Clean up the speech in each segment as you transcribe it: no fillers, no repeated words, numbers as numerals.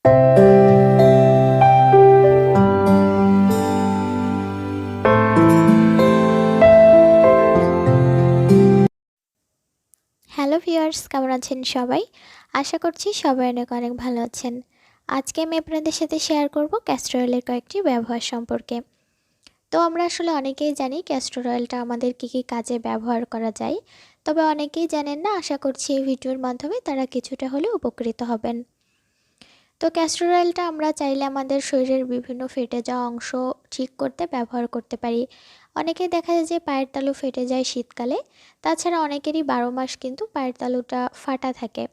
Hello viewers, কেমন আছেন সবাই? আশা করছি সবাই অনেক অনেক ভালো আছেন। আজকে আমি আপনাদের সাথে শেয়ার করব ক্যাস্টর অয়েলের কয়েকটি ব্যবহার সম্পর্কে। তো আমরা আসলে অনেকেই জানি ক্যাস্টর অয়েলটা আমাদের কী কী কাজে ব্যবহার করা যায়, তবে অনেকেই জানেন না। আশা করছি এই ভিডিওর মাধ্যমে তারা কিছুটা হলেও উপকৃত হবেন। তো ক্যাস্টর অয়েলটা আমরা চাইলে আমাদের শরীরের বিভিন্ন ফেটে যাওয়া অংশ ঠিক করতে ব্যবহার করতে পারি। অনেকেই দেখা যায় যে পায়ের তালু ফেটে যায় শীতকালে। তাছাড়া অনেকেরই 12 মাস কিন্তু পায়ের তালুটা ফাটা থাকে।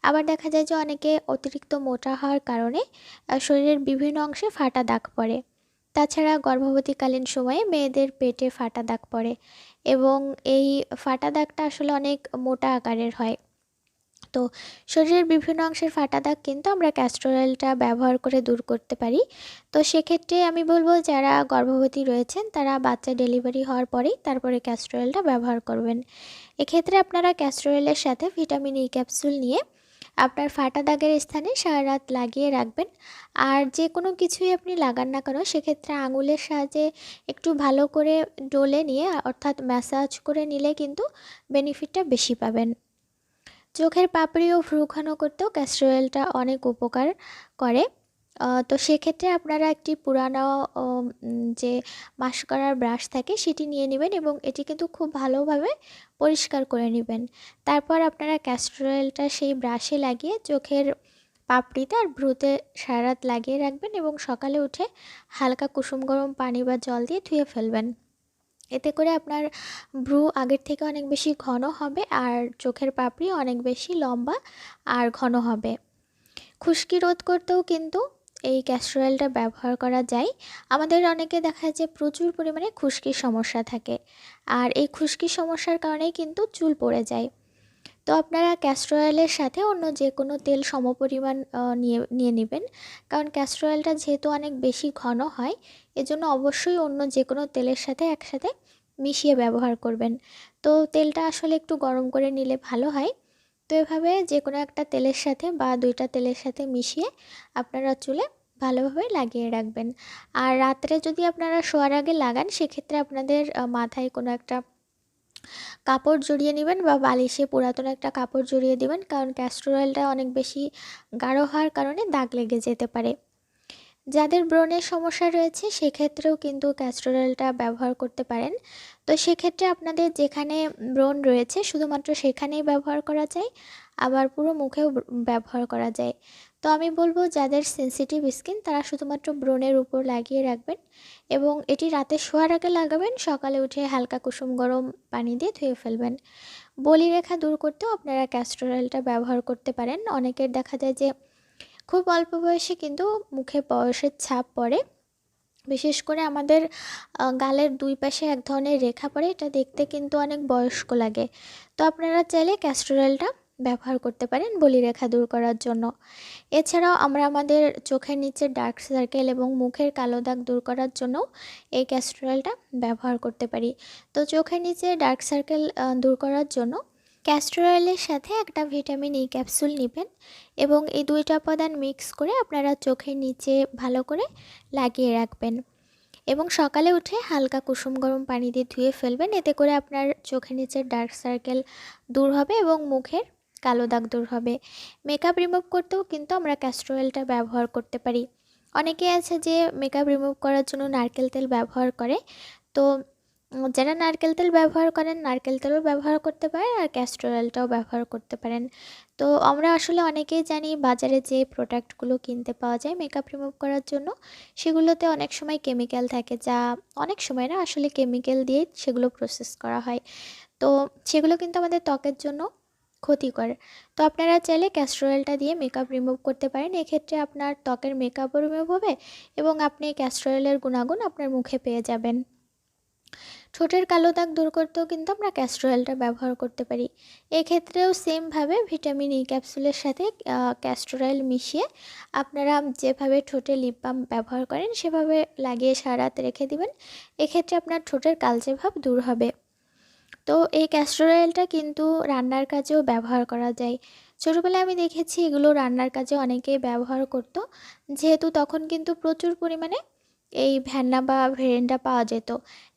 আবার দেখা যায় যে অনেকে অতিরিক্ত মোটা হওয়ার কারণে শরীরের বিভিন্ন অংশে ফাটা দাগ পড়ে। তাছাড়া গর্ভবতীকালীন সময়ে মেয়েদের পেটে ফাটা দাগ পড়ে এবং এই ফাটা দাগটা আসলে অনেক মোটা আকারের হয়। তো শরীরের বিভিন্ন অংশের ফাটা দাগ কিন্তু আমরা ক্যাস্টর অয়েলটা ব্যবহার করে দূর করতে পারি। তো সেক্ষেত্রে আমি বলবো, যারা গর্ভবতী রয়েছেন তারা বাচ্চা ডেলিভারি হওয়ার পরেই তারপরে ক্যাস্টর অয়েলটা ব্যবহার করবেন। এক্ষেত্রে আপনারা ক্যাস্টর অয়েলের সাথে ভিটামিন ই ক্যাপসুল নিয়ে আপনার ফাটা দাগের স্থানে সারা রাত লাগিয়ে রাখবেন। আর যে কোনো কিছুই আপনি লাগান না কেন, সেক্ষেত্রে আঙুলের সাহায্যে একটু ভালো করে ডলে নিয়ে, অর্থাৎ ম্যাসাজ করে নিলে কিন্তু বেনিফিটটা বেশি পাবেন। চোখের পাপড়ি ও ভ্রু ঘন করতেও ক্যাস্টর অয়েলটা অনেক উপকার করে। তো সেক্ষেত্রে আপনারা একটি পুরানো যে মাস্কারার ব্রাশ থাকে সেটি নিয়ে নেবেন এবং এটি কিন্তু খুব ভালোভাবে পরিষ্কার করে নেবেন। তারপর আপনারা ক্যাস্টর অয়েলটা সেই ব্রাশে লাগিয়ে চোখের পাপড়িতে আর ভ্রুতে সারা রাত লাগিয়ে রাখবেন এবং সকালে উঠে হালকা কুসুম গরম পানি বা জল দিয়ে ধুয়ে ফেলবেন। এতে করে আপনার ভ্রু আগের থেকে অনেক বেশি ঘন হবে আর চোখের পাপড়ি অনেক বেশি লম্বা আর ঘন হবে। খুশকি রোধ করতেও কিন্তু এই ক্যাস্টর অয়েলটা ব্যবহার করা যায়। আমাদের অনেকে দেখা যায় যে প্রচুর পরিমাণে খুশকির সমস্যা থাকে, আর এই খুশকির সমস্যার কারণেই কিন্তু চুল পড়ে যায়। তো আপনারা ক্যাস্টর অয়েলের সাথে অন্য যে কোনো তেল সমপরিমাণ নিয়ে নিয়ে নেবেন, কারণ ক্যাস্টর অয়েলটা যেহেতু অনেক বেশি ঘন হয়, এজন্য অবশ্যই অন্য যে কোনো তেলের সাথে একসাথে মিশিয়ে ব্যবহার করবেন। তো তেলটা আসলে একটু গরম করে নিলে ভালো হয়। তো এভাবে যে কোনো একটা তেলের সাথে বা দুইটা তেলের সাথে মিশিয়ে আপনারা চুলে ভালোভাবে লাগিয়ে রাখবেন। আর রাত্রে যদি আপনারা শোয়ার আগে লাগান, সেক্ষেত্রে আপনাদের মাথায় কোনো একটা কাপড় জড়িয়ে নেবেন বা বালিশে পুরাতন একটা কাপড় জড়িয়ে দেবেন, কারণ ক্যাস্টর অয়েলটা অনেক বেশি গাঢ় হওয়ার কারণে দাগ লেগে যেতে পারে। যাদের ব্রণের সমস্যা রয়েছে সেক্ষেত্রেও কিন্তু ক্যাস্টর অয়েলটা ব্যবহার করতে পারেন। তো সেক্ষেত্রে আপনাদের যেখানে ব্রণ রয়েছে শুধুমাত্র সেখানেই ব্যবহার করা যায়, আবার পুরো মুখেও ব্যবহার করা যায়। তো আমি বলবো, যাদের সেনসিটিভ স্কিন তারা শুধুমাত্র ব্রণের উপর লাগিয়ে রাখবেন এবং এটি রাতে শোয়ার আগে লাগাবেন, সকালে উঠে হালকা কুসুম গরম পানি দিয়ে ধুয়ে ফেলবেন। বলিরেখা দূর করতেও আপনারা ক্যাস্টর অয়েলটা ব্যবহার করতে পারেন। অনেকের দেখা যায় যে খুব অল্প বয়সে কিন্তু মুখে বয়সের ছাপ পড়ে। বিশেষ করে আমাদের গালের দুই পাশে এক ধরনের রেখা পড়ে, এটা দেখতে কিন্তু অনেক বয়স্ক লাগে। তো আপনারা চাইলে ক্যাস্টর অয়েলটা ব্যবহার করতে পারেন বলিরেখা দূর করার জন্য। এছাড়াও আমরা আমাদের চোখের নিচে ডার্ক সার্কেল এবং মুখের কালো দাগ দূর করার জন্য এই ক্যাস্টর অয়েলটা ব্যবহার করতে পারি। তো চোখের নিচে ডার্ক সার্কেল দূর করার জন্য ক্যাস্টর অয়েলের সাথে একটা ভিটামিন ই ক্যাপসুল নেবেন এবং এই দুইটা উপাদান মিক্স করে আপনারা চোখের নিচে ভালো করে লাগিয়ে রাখবেন এবং সকালে উঠে হালকা কুসুম গরম পানি দিয়ে ধুয়ে ফেলবেন। এতে করে আপনার চোখের নিচের ডার্ক সার্কেল দূর হবে এবং মুখের কালো দাগ দূর হবে। মেকআপ রিমুভ করতেও কিন্তু আমরা ক্যাস্টর অয়েলটা ব্যবহার করতে পারি। অনেকে আছে যে মেকআপ রিমুভ করার জন্য নারকেল তেল ব্যবহার করে। তো যারা নারকেল তেল ব্যবহার করেন নারকেল তেলও ব্যবহার করতে পারেন আর ক্যাস্টর অয়েলটাও ব্যবহার করতে পারেন। তো আমরা আসলে অনেকেই জানি বাজারে যে প্রোডাক্টগুলো কিনতে পাওয়া যায় মেকআপ রিমুভ করার জন্য, সেগুলোতে অনেক সময় কেমিক্যাল থাকে, যা অনেক সময় না আসলে কেমিক্যাল দিয়েই সেগুলো প্রসেস করা হয়। তো সেগুলো কিন্তু আমাদের ত্বকের জন্য ক্ষতিকর। তো আপনারা চাইলে ক্যাস্টর অয়েলটা দিয়ে মেকআপ রিমুভ করতে পারেন। এক্ষেত্রে আপনার ত্বকের মেকআপও রিমুভ হবে এবং আপনি ক্যাস্টর অয়েলের গুণাগুণ আপনার মুখে পেয়ে যাবেন। ঠোঁটের কালো দাগ দূর করতেও কিন্তু আমরা ক্যাস্টর অয়েলটা ব্যবহার করতে পারি। এক্ষেত্রেও সেমভাবে ভিটামিন ই ক্যাপসুলের সাথে ক্যাস্টর অয়েল মিশিয়ে আপনারা যেভাবে ঠোঁটে লিপ বাম ব্যবহার করেন সেভাবে লাগিয়ে সারা রাত রেখে দিবেন। এক্ষেত্রে আপনার ঠোঁটের কালচে ভাব দূর হবে। তো এই ক্যাস্টর অয়েলটা কিন্তু রান্নার কাজেও ব্যবহার করা যায়। ছোটোবেলায় আমি দেখেছি এগুলো রান্নার কাজে অনেকেই ব্যবহার করতো, যেহেতু তখন কিন্তু প্রচুর পরিমাণে এই ভেন্না বা ভেরেন্ডা পাওয়া যেত।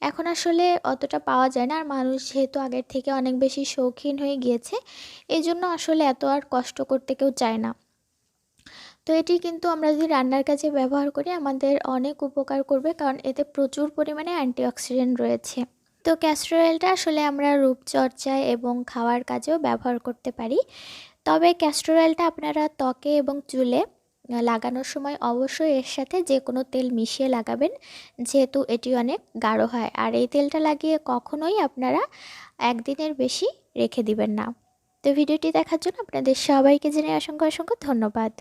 এখন আসলে অতটা পাওয়া যায় না, আর মানুষ যেহেতু আগের থেকে অনেক বেশি শৌখিন হয়ে গিয়েছে, এই জন্য আসলে এত আর কষ্ট করতে কেউ চায় না। তো এটি কিন্তু আমরা যদি রান্নার কাজে ব্যবহার করি আমাদের অনেক উপকার করবে, কারণ এতে প্রচুর পরিমাণে অ্যান্টিঅক্সিডেন্ট রয়েছে। তো ক্যাস্টর অয়েলটা আসলে আমরা রূপচর্চায় এবং খাওয়ার কাজেও ব্যবহার করতে পারি। তবে ক্যাস্টর অয়েলটা আপনারা ত্বকে এবং চুলে লাগানোর সময় অবশ্যই এর সাথে যে কোনো তেল মিশিয়ে লাগাবেন, যেহেতু এটি অনেক গাঢ় হয়। আর এই তেলটা লাগিয়ে কখনোই আপনারা একদিনের বেশি রেখে দিবেন না। তো ভিডিওটি দেখার জন্য আপনাদের সবাইকে জানাই অসংখ্য অসংখ্য ধন্যবাদ।